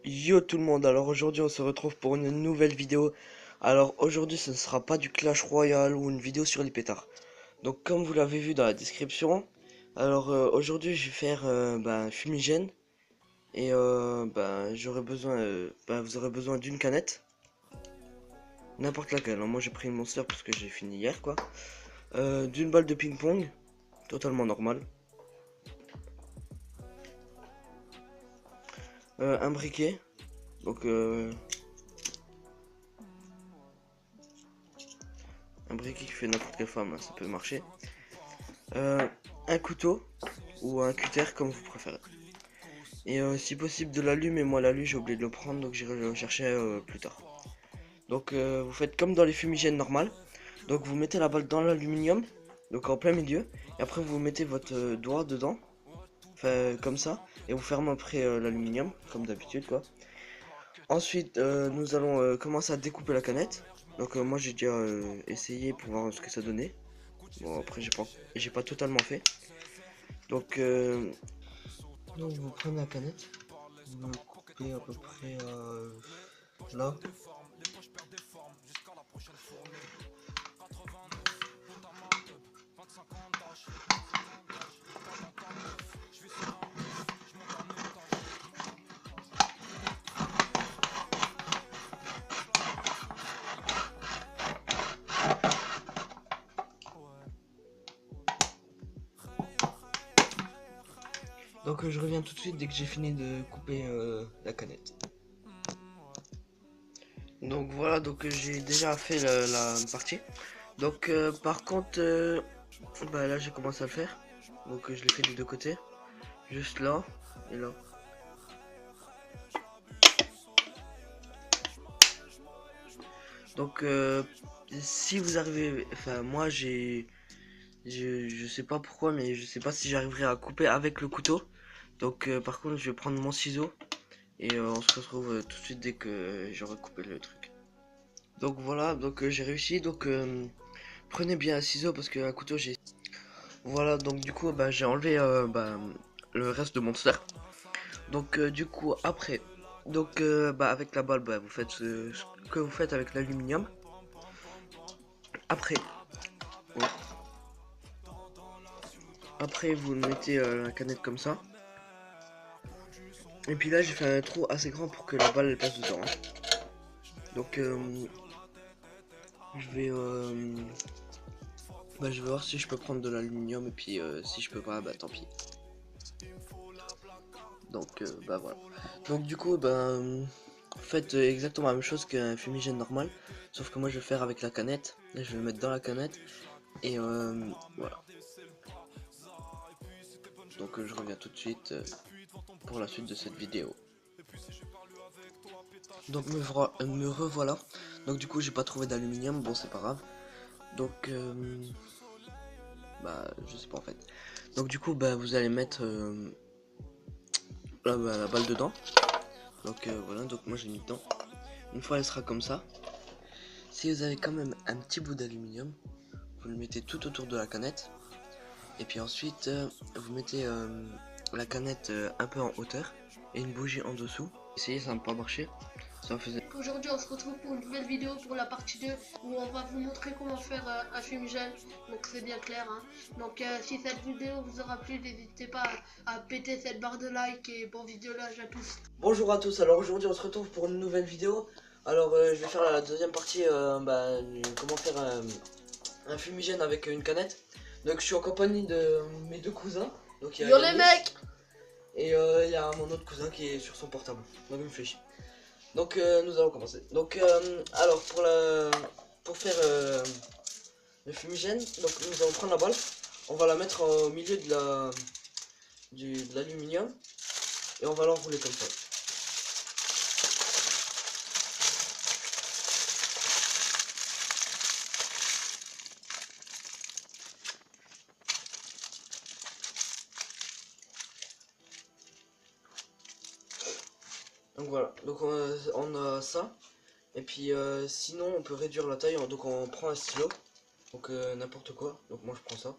Yo tout le monde, alors aujourd'hui on se retrouve pour une nouvelle vidéo. Alors aujourd'hui ce ne sera pas du Clash Royale ou une vidéo sur les pétards. Donc comme vous l'avez vu dans la description, alors aujourd'hui je vais faire un fumigène. Et j'aurai besoin, vous aurez besoin d'une canette. N'importe laquelle, hein. Moi j'ai pris une Monster parce que j'ai fini hier quoi. D'une balle de ping-pong, totalement normal. Un briquet, donc un briquet qui fait n'importe quelle forme, hein, ça peut marcher. Euh, un couteau ou un cutter comme vous préférez. Et si possible de l'alu, mais moi l'alu j'ai oublié de le prendre donc j'irai le chercher plus tard. Donc vous faites comme dans les fumigènes normales. Donc vous mettez la balle dans l'aluminium, donc en plein milieu, et après vous mettez votre doigt dedans, enfin comme ça, et vous fermez après l'aluminium, comme d'habitude quoi. Ensuite nous allons commencer à découper la canette. Donc moi j'ai déjà essayé pour voir ce que ça donnait. Bon après j'ai pas totalement fait. Donc vous prenez la canette, vous le coupez à peu près là. Donc je reviens tout de suite dès que j'ai fini de couper la canette. Donc voilà, donc j'ai déjà fait la partie. Donc par contre, là j'ai commencé à le faire. Donc je l'ai fait des deux côtés. Juste là et là. Donc si vous arrivez, enfin moi je sais pas pourquoi, mais je sais pas si j'arriverai à couper avec le couteau. Donc par contre je vais prendre mon ciseau et on se retrouve tout de suite dès que j'aurai coupé le truc. Donc voilà, donc j'ai réussi. Donc prenez bien un ciseau parce qu'un couteau j'ai. Voilà, donc du coup j'ai enlevé le reste de mon monster. Donc du coup après, donc avec la balle vous faites ce que vous faites avec l'aluminium. Après, ouais. Après vous mettez la canette comme ça. Et puis là j'ai fait un trou assez grand pour que la balle elle passe dedans, hein. Donc je vais je vais voir si je peux prendre de l'aluminium et puis si je peux pas tant pis. Donc voilà. Donc du coup faites exactement la même chose qu'un fumigène normal, sauf que moi je vais faire avec la canette. Là, je vais le mettre dans la canette et voilà. Donc je reviens tout de suite pour la suite de cette vidéo. Donc me revoilà. Donc du coup j'ai pas trouvé d'aluminium, bon c'est pas grave. Donc je sais pas en fait. Donc du coup vous allez mettre la balle dedans. Donc voilà, donc moi j'ai mis dedans. Une fois elle sera comme ça. Si vous avez quand même un petit bout d'aluminium, vous le mettez tout autour de la canette. Et puis ensuite vous mettez la canette un peu en hauteur et une bougie en dessous. Essayez, ça n'a pas marché. Ça faisait. Aujourd'hui on se retrouve pour une nouvelle vidéo pour la partie 2 où on va vous montrer comment faire un fumigène, donc c'est bien clair, hein. Donc si cette vidéo vous aura plu, n'hésitez pas à péter cette barre de like et bon visionnage à tous. Bonjour à tous, alors aujourd'hui on se retrouve pour une nouvelle vidéo. Alors je vais faire la deuxième partie, comment faire un fumigène avec une canette. Donc je suis en compagnie de mes deux cousins. Donc il y a Yo les Yanis mecs. et il y a mon autre cousin qui est sur son portable. Donc il me fait chier. Donc nous allons commencer. Donc alors pour faire le fumigène, donc nous allons prendre la balle, on va la mettre au milieu de l'aluminium et on va l'enrouler comme ça. Donc voilà, donc on a ça. Et puis sinon on peut réduire la taille, donc on prend un stylo, donc n'importe quoi, donc moi je prends ça.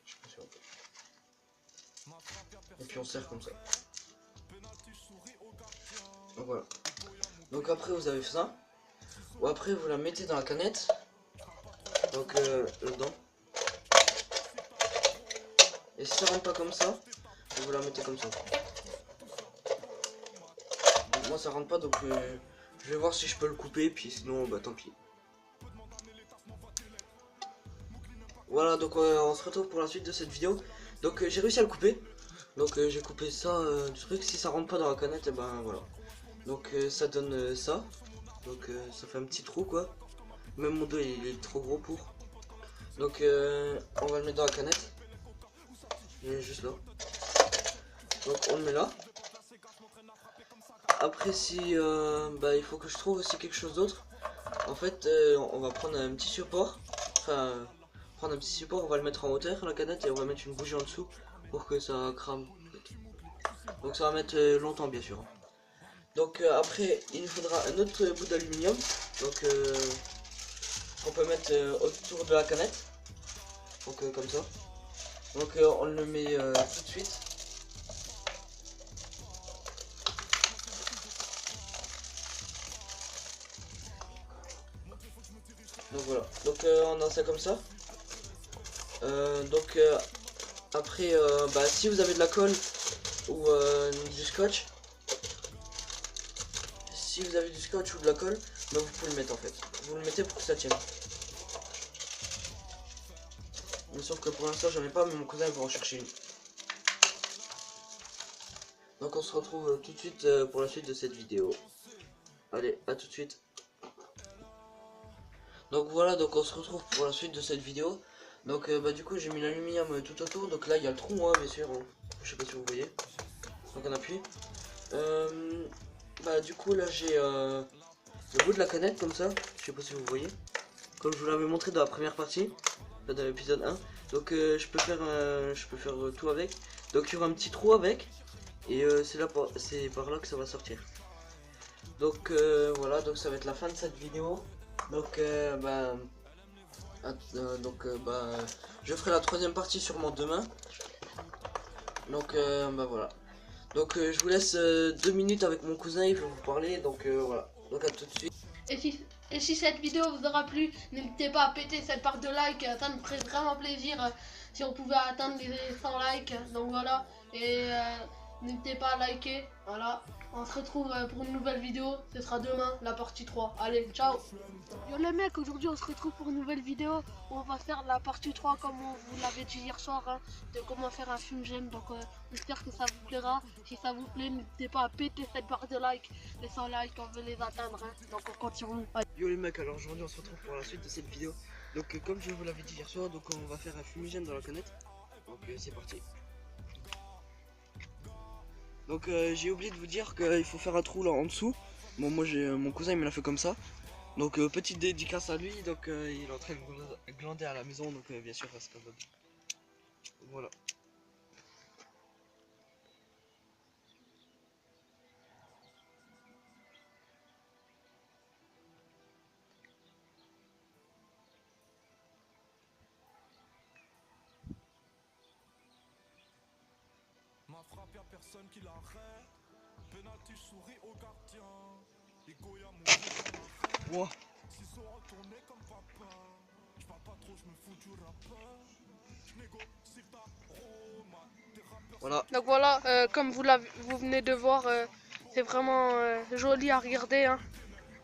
Je sais pas si on peut. Et puis on serre comme ça. Donc voilà. Donc après vous avez ça. Ou après vous la mettez dans la canette. Donc là-dedans. Et si ça rentre pas comme ça, vous la mettez comme ça. Donc moi ça rentre pas, donc je vais voir si je peux le couper, puis sinon bah tant pis. Voilà, donc on se retrouve pour la suite de cette vidéo. Donc j'ai réussi à le couper. Donc j'ai coupé ça du truc. Si ça rentre pas dans la canette, et ben voilà. Donc ça donne ça. Donc ça fait un petit trou quoi. Même mon dos il est trop gros pour. Donc on va le mettre dans la canette. Il est juste là. Donc on le met là. Après si bah, il faut que je trouve aussi quelque chose d'autre. En fait on va prendre un petit support. Enfin prendre un petit support, on va le mettre en hauteur la canette et on va mettre une bougie en dessous pour que ça crame. Donc ça va mettre longtemps bien sûr. Donc après il nous faudra un autre bout d'aluminium. Donc qu'on peut mettre autour de la canette. Donc comme ça. Donc on le met tout de suite. Donc voilà. Donc on a ça comme ça. Donc après bah, si vous avez de la colle ou du scotch. Si vous avez du scotch ou de la colle, bah, vous pouvez le mettre en fait. Vous le mettez pour que ça tienne. Mais sauf que pour l'instant j'en ai pas, mais mon cousin va en chercher une. Donc on se retrouve tout de suite pour la suite de cette vidéo. Allez, à tout de suite. Donc voilà, donc on se retrouve pour la suite de cette vidéo. Donc bah du coup j'ai mis l'aluminium tout autour. Donc là il y a le trou, hein, bien sûr. Hein. Je sais pas si vous voyez. Donc on appuie. Bah du coup là j'ai le bout de la canette comme ça. Je sais pas si vous voyez. Comme je vous l'avais montré dans la première partie. Dans l'épisode 1. Donc je peux faire tout avec. Donc il y aura un petit trou avec. Et c'est par là que ça va sortir. Donc voilà, donc ça va être la fin de cette vidéo. Donc bah je ferai la troisième partie sûrement demain. Donc bah voilà. Donc je vous laisse 2 minutes avec mon cousin, il va vous parler. Donc voilà. Donc à tout de suite. Et si cette vidéo vous aura plu, n'hésitez pas à péter cette barre de like, ça me ferait vraiment plaisir si on pouvait atteindre les 100 likes. Donc voilà, et n'hésitez pas à liker. Voilà, on se retrouve pour une nouvelle vidéo, ce sera demain, la partie 3. Allez, ciao. Yo les mecs, aujourd'hui on se retrouve pour une nouvelle vidéo où on va faire la partie 3 comme on vous l'avait dit hier soir, hein, de comment faire un fumigène. Donc j'espère que ça vous plaira. Si ça vous plaît, n'hésitez pas à péter cette barre de like. Les 100 likes, on veut les atteindre, hein. Donc on continue. Yo les mecs, alors aujourd'hui on se retrouve pour la suite de cette vidéo. Donc comme je vous l'avais dit hier soir, donc on va faire un fumigène dans la canette. Donc c'est parti. Donc j'ai oublié de vous dire qu'il faut faire un trou là en dessous. Bon moi j'ai mon cousin il me l'a fait comme ça. Donc petite dédicace à lui, donc il est en train de glander à la maison, donc bien sûr c'est comme ça. Voilà. Ma frappe, y'a personne qui l'arrête. Penalty, souris au gardien. Ego, y'a mon Wow. s'ils sont retournés comme papa. J'parle pas trop, j'me fous du rappeur. J'négocie ta Roma. Des rappeurs. Voilà. Donc voilà, comme vous venez de voir, c'est vraiment joli à regarder, hein.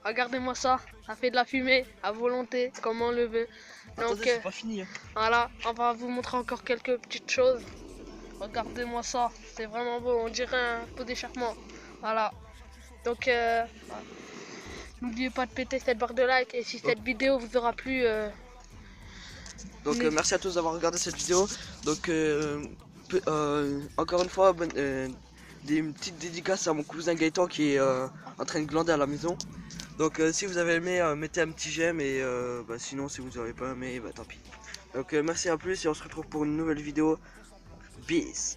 Regardez-moi ça, ça fait de la fumée à volonté, comme on le veut. Donc Attendez, c'est pas fini. Hein. voilà, on va vous montrer encore quelques petites choses. Regardez-moi ça, c'est vraiment beau, on dirait un pot d'échappement. Voilà. Donc n'oubliez pas de péter cette barre de like et si cette vidéo vous aura plu. Donc merci à tous d'avoir regardé cette vidéo. Donc encore une fois, des petites dédicaces à mon cousin Gaëtan qui est en train de glander à la maison. Donc si vous avez aimé, mettez un petit j'aime et bah, sinon si vous n'avez pas aimé, bah tant pis. Donc merci à plus et on se retrouve pour une nouvelle vidéo. Peace.